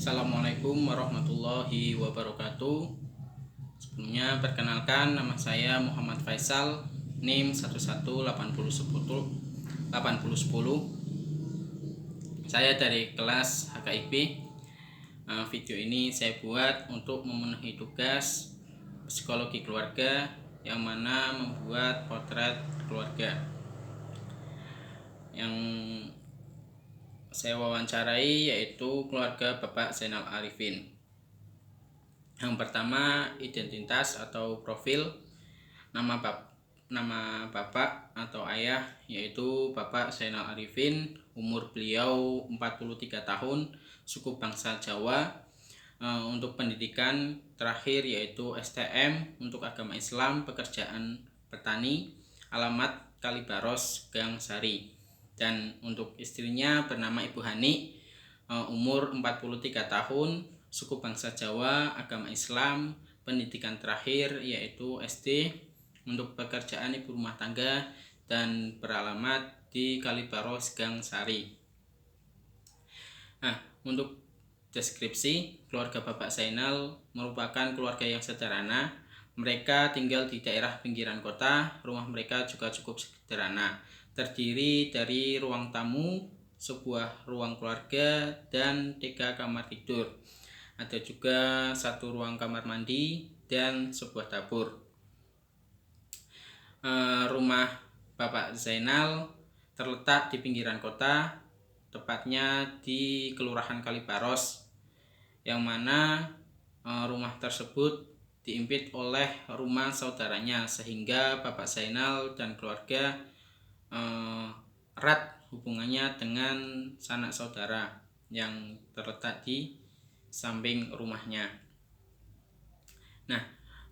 Assalamualaikum warahmatullahi wabarakatuh. Sebelumnya perkenalkan, nama saya Muhammad Faisal, NIM 118010. Saya dari kelas HKIP. Video ini saya buat untuk memenuhi tugas psikologi keluarga, yang mana membuat potret keluarga. Yang saya wawancarai yaitu keluarga Bapak Zainal Arifin. Yang pertama, identitas atau profil. Nama bapak atau ayah yaitu Bapak Zainal Arifin. Umur beliau 43 tahun, suku bangsa Jawa. Untuk pendidikan terakhir yaitu STM untuk agama Islam, pekerjaan petani, alamat Kalibaros, Gang Sari. Dan untuk istrinya bernama Ibu Hani, umur 43 tahun, suku bangsa Jawa, agama Islam, pendidikan terakhir yaitu SD, untuk pekerjaan ibu rumah tangga dan beralamat di Kalibaros, Gang Sari. Untuk deskripsi, keluarga Bapak Zainal merupakan keluarga yang sederhana. Mereka tinggal di daerah pinggiran kota. Rumah mereka juga cukup sederhana, terdiri dari ruang tamu, sebuah ruang keluarga, dan 3 kamar tidur. Ada juga 1 ruang kamar mandi dan sebuah dapur. Rumah Bapak Zainal terletak di pinggiran kota, tepatnya di Kelurahan Kalibaros, yang mana rumah tersebut diimpit oleh rumah saudaranya, sehingga Bapak Zainal dan keluarga erat hubungannya dengan sanak saudara yang terletak di samping rumahnya.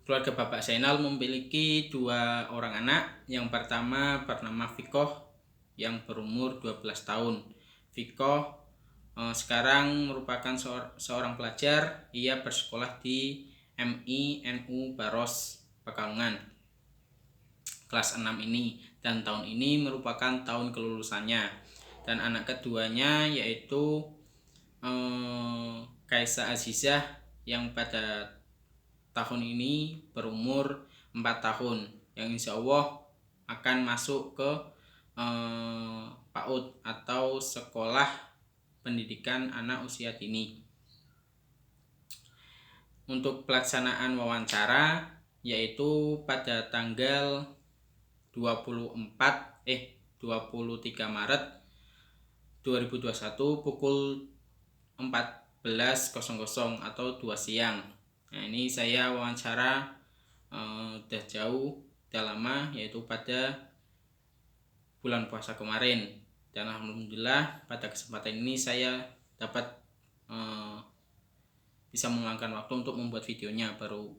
Keluarga Bapak Zainal memiliki 2 orang anak. Yang pertama bernama Fikoh yang berumur 12 tahun. Fikoh sekarang merupakan seorang pelajar. Ia bersekolah di MI NU Baros, Pekalongan, kelas 6 ini, dan tahun ini merupakan tahun kelulusannya. Dan anak keduanya yaitu Kaisa Azizah yang pada tahun ini berumur 4 tahun, yang insya Allah akan masuk ke PAUD atau sekolah pendidikan anak usia dini. Untuk pelaksanaan wawancara yaitu pada tanggal 23 Maret 2021 pukul 14.00 atau 2 siang. Ini saya wawancara udah jauh, udah lama, yaitu pada bulan puasa kemarin. Dan alhamdulillah pada kesempatan ini saya dapat bisa meluangkan waktu untuk membuat videonya baru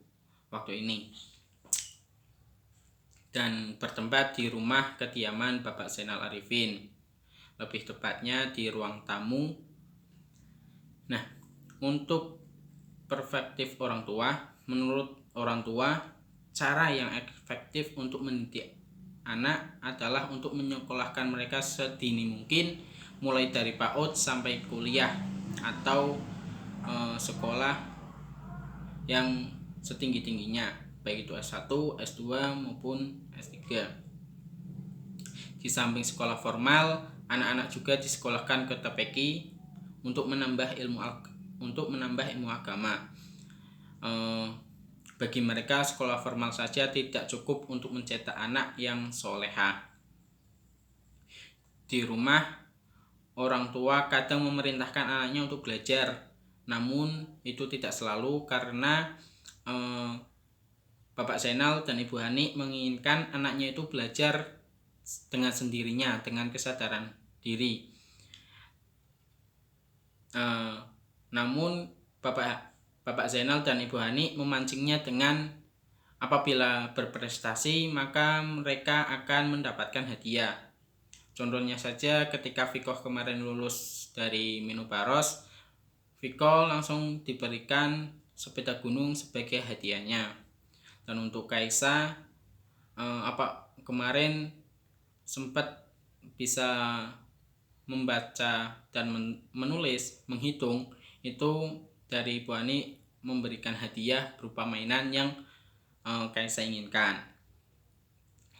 waktu ini, dan bertempat di rumah kediaman Bapak Zainal Arifin, lebih tepatnya di ruang tamu. Untuk perspektif orang tua, menurut orang tua, cara yang efektif untuk mendidik anak adalah untuk menyekolahkan mereka sedini mungkin, mulai dari PAUD sampai kuliah atau sekolah yang setinggi-tingginya, baik itu S1, S2 maupun S3. Di samping sekolah formal, anak-anak juga disekolahkan ke TPQ untuk menambah ilmu agama. Bagi mereka, sekolah formal saja tidak cukup untuk mencetak anak yang soleha. Di rumah, orang tua kadang memerintahkan anaknya untuk belajar, namun itu tidak selalu, karena Bapak Zainal dan Ibu Hani menginginkan anaknya itu belajar dengan sendirinya, dengan kesadaran diri. Namun Bapak Zainal dan Ibu Hani memancingnya dengan apabila berprestasi maka mereka akan mendapatkan hadiah. Contohnya saja ketika Fikoh kemarin lulus dari Minu Baros, Fikoh langsung diberikan sepeda gunung sebagai hadiahnya. Dan untuk Kaisa kemarin sempat bisa membaca dan menulis, menghitung, itu dari Ibu Hani memberikan hadiah berupa mainan yang Kaisa inginkan.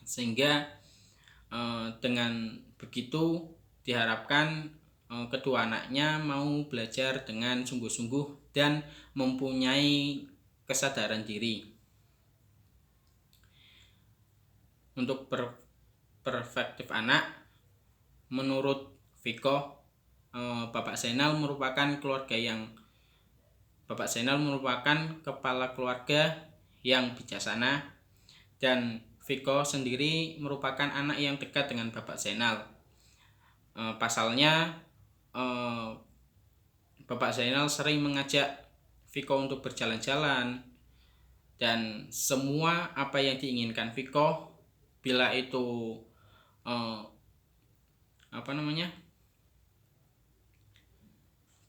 Sehingga dengan begitu diharapkan kedua anaknya mau belajar dengan sungguh-sungguh dan mempunyai kesadaran diri. Untuk perspektif anak, menurut Viko, Bapak Zainal merupakan kepala keluarga yang bijaksana, dan Viko sendiri merupakan anak yang dekat dengan Bapak Zainal. Pasalnya Bapak Zainal sering mengajak Viko untuk berjalan-jalan, dan semua apa yang diinginkan Viko, bila itu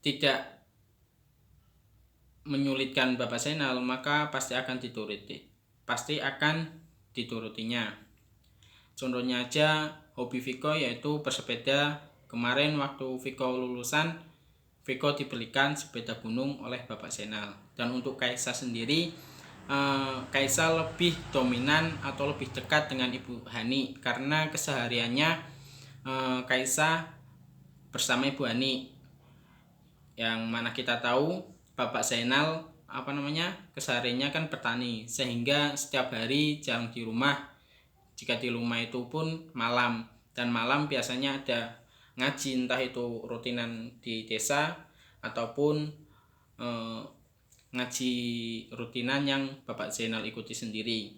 tidak menyulitkan Bapak Zainal, maka pasti akan diturutinya. Contohnya aja hobi Viko yaitu bersepeda. Kemarin waktu Viko lulusan, Viko dibelikan sepeda gunung oleh Bapak Zainal. Dan untuk Kaisa sendiri, Kaisa lebih dominan atau lebih dekat dengan Ibu Hani karena kesehariannya Kaisa bersama Ibu Hani, yang mana kita tahu Bapak Zainal kesehariannya kan petani, sehingga setiap hari jarang di rumah. Jika di rumah itu pun malam, dan malam biasanya ada ngaji, entah itu rutinan di desa ataupun ngaji rutinan yang Bapak Zainal ikuti sendiri.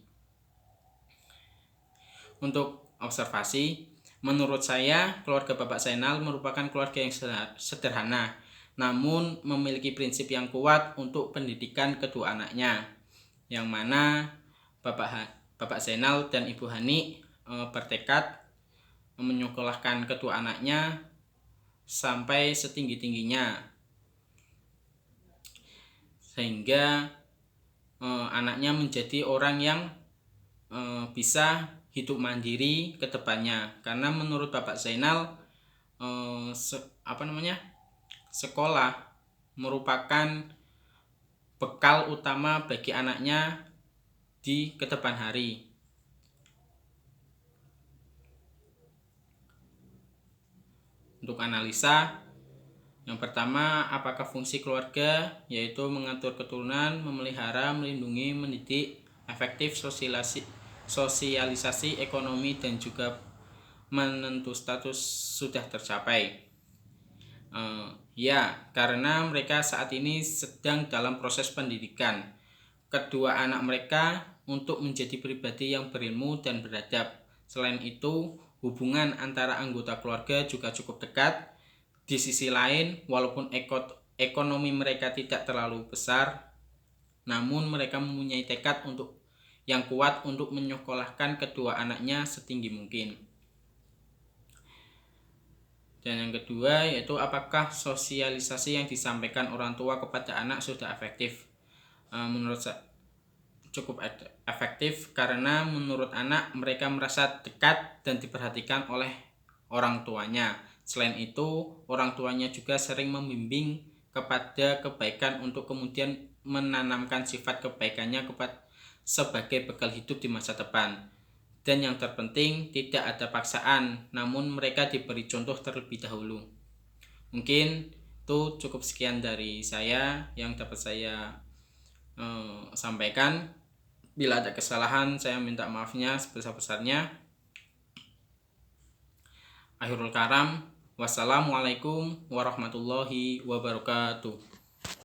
Untuk observasi, menurut saya keluarga Bapak Zainal merupakan keluarga yang sederhana, namun memiliki prinsip yang kuat untuk pendidikan kedua anaknya, yang mana Bapak Zainal dan Ibu Hani bertekad menyekolahkan kedua anaknya sampai setinggi-tingginya, sehingga anaknya menjadi orang yang bisa hidup mandiri ke depannya. Karena menurut Bapak Zainal, sekolah merupakan bekal utama bagi anaknya di kedepan hari. Untuk analisa, yang pertama, apakah fungsi keluarga? Yaitu mengatur keturunan, memelihara, melindungi, mendidik, efektif sosialisasi ekonomi, dan juga menentu status sudah tercapai. Karena mereka saat ini sedang dalam proses pendidikan kedua anak mereka untuk menjadi pribadi yang berilmu dan beradab. Selain itu, hubungan antara anggota keluarga juga cukup dekat. Di sisi lain, walaupun ekonomi mereka tidak terlalu besar, namun mereka mempunyai tekad yang kuat untuk menyekolahkan kedua anaknya setinggi mungkin. Dan yang kedua yaitu apakah sosialisasi yang disampaikan orang tua kepada anak sudah efektif? Menurut saya cukup efektif, karena menurut anak mereka merasa dekat dan diperhatikan oleh orang tuanya. Selain itu, orang tuanya juga sering membimbing kepada kebaikan untuk kemudian menanamkan sifat kebaikannya sebagai bekal hidup di masa depan. Dan yang terpenting, tidak ada paksaan, namun mereka diberi contoh terlebih dahulu. Mungkin itu cukup sekian dari saya yang dapat saya sampaikan. Bila ada kesalahan, saya minta maafnya sebesar-besarnya. Akhirul kalam, wassalamualaikum warahmatullahi wabarakatuh.